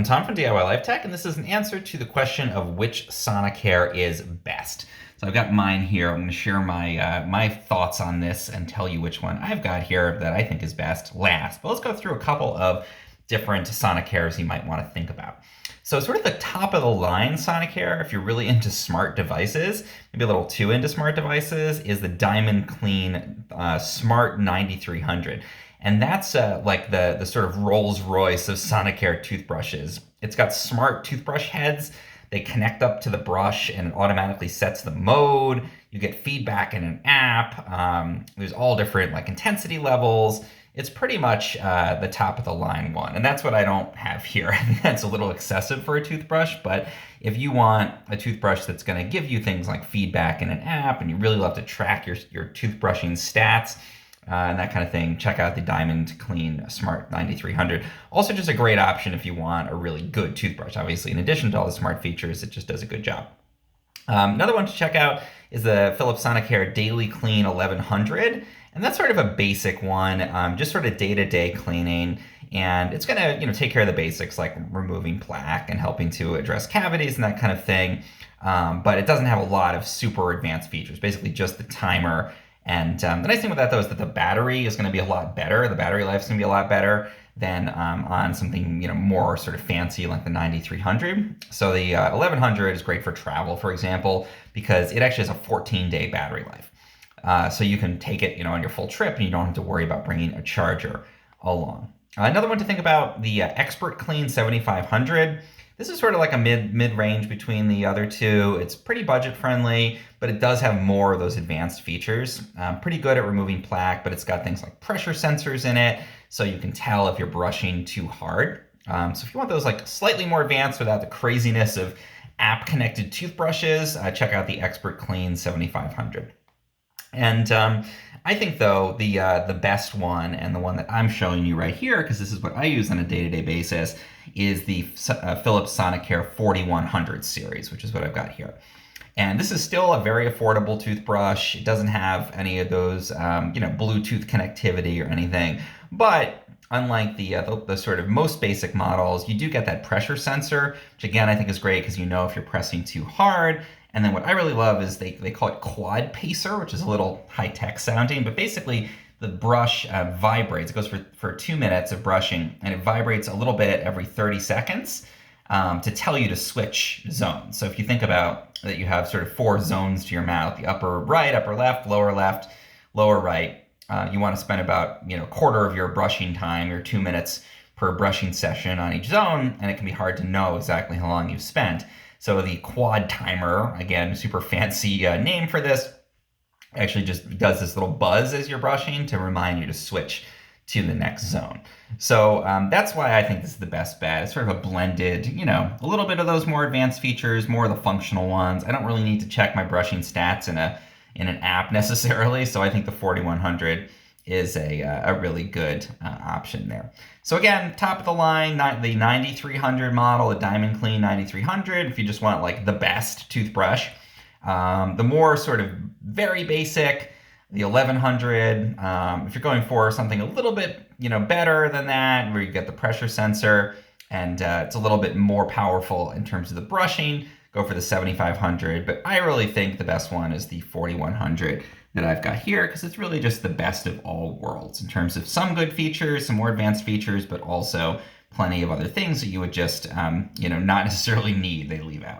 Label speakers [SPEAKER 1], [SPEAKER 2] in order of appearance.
[SPEAKER 1] I'm Tom from DIY Life Tech, and this is an answer to the question of which Sonicare is best. So I've got mine here. I'm going to share my thoughts on this and tell you which one I've got here that I think is best last. But let's go through a couple of different Sonicares you might want to think about. So sort of the top of the line Sonicare, if you're really into smart devices, maybe a little too into smart devices, is the Diamond Clean Smart 9300. And that's like the sort of Rolls Royce of Sonicare toothbrushes. It's got smart toothbrush heads. They connect up to the brush and it automatically sets the mode. You get feedback in an app. There's all different like intensity levels. It's pretty much the top of the line one. And that's what I don't have here. I think that's a little excessive for a toothbrush, but if you want a toothbrush that's gonna give you things like feedback in an app and you really love to track your toothbrushing stats, and that kind of thing, check out the Diamond Clean Smart 9300. Also just a great option if you want a really good toothbrush. Obviously, in addition to all the smart features, it just does a good job. Another one to check out is the Philips Sonicare Daily Clean 1100. And that's sort of a basic one, just sort of day-to-day cleaning. And it's gonna take care of the basics like removing plaque and helping to address cavities and that kind of thing. But it doesn't have a lot of super advanced features, basically just the timer. And the nice thing with that, though, is that the battery is going to be a lot better. The battery life is going to be a lot better than on something more sort of fancy like the 9300. So the 1100 is great for travel, for example, because it actually has a 14-day battery life. So you can take it on your full trip and you don't have to worry about bringing a charger along. Another one to think about, the Expert Clean 7500. This is sort of like a mid-range between the other two. It's pretty budget friendly, but it does have more of those advanced features. Pretty good at removing plaque, but it's got things like pressure sensors in it, so you can tell if you're brushing too hard. So if you want those like slightly more advanced without the craziness of app-connected toothbrushes, check out the Expert Clean 7500. And I think, though, the best one, and the one that I'm showing you right here, because this is what I use on a day-to-day basis, is the Philips Sonicare 4100 series, which is what I've got here. And this is still a very affordable toothbrush. It doesn't have any of those, Bluetooth connectivity or anything. But unlike the sort of most basic models, you do get that pressure sensor, which again I think is great because if you're pressing too hard. And then what I really love is they call it Quad Pacer, which is a little high-tech sounding, but basically the brush vibrates. It goes for 2 minutes of brushing, and it vibrates a little bit every 30 seconds to tell you to switch zones. So if you think about that you have sort of 4 zones to your mouth, the upper right, upper left, lower right, you want to spend about a quarter of your brushing time, your 2 minutes per brushing session on each zone, and it can be hard to know exactly how long you've spent. So the quad timer, again, super fancy name for this, actually just does this little buzz as you're brushing to remind you to switch to the next zone. So that's why I think this is the best bet. It's sort of a blended, a little bit of those more advanced features, more of the functional ones. I don't really need to check my brushing stats in an app necessarily, so I think the 4100 is a really good option there. So again, top of the line, the 9300 model, the Diamond Clean 9300, if you just want like the best toothbrush. The more sort of very basic, the 1100, if you're going for something a little bit better than that, where you get the pressure sensor and it's a little bit more powerful in terms of the brushing, go for the 7500. But I really think the best one is the 4100 that I've got here, because it's really just the best of all worlds in terms of some good features, some more advanced features, but also plenty of other things that you would just, not necessarily need, they leave out.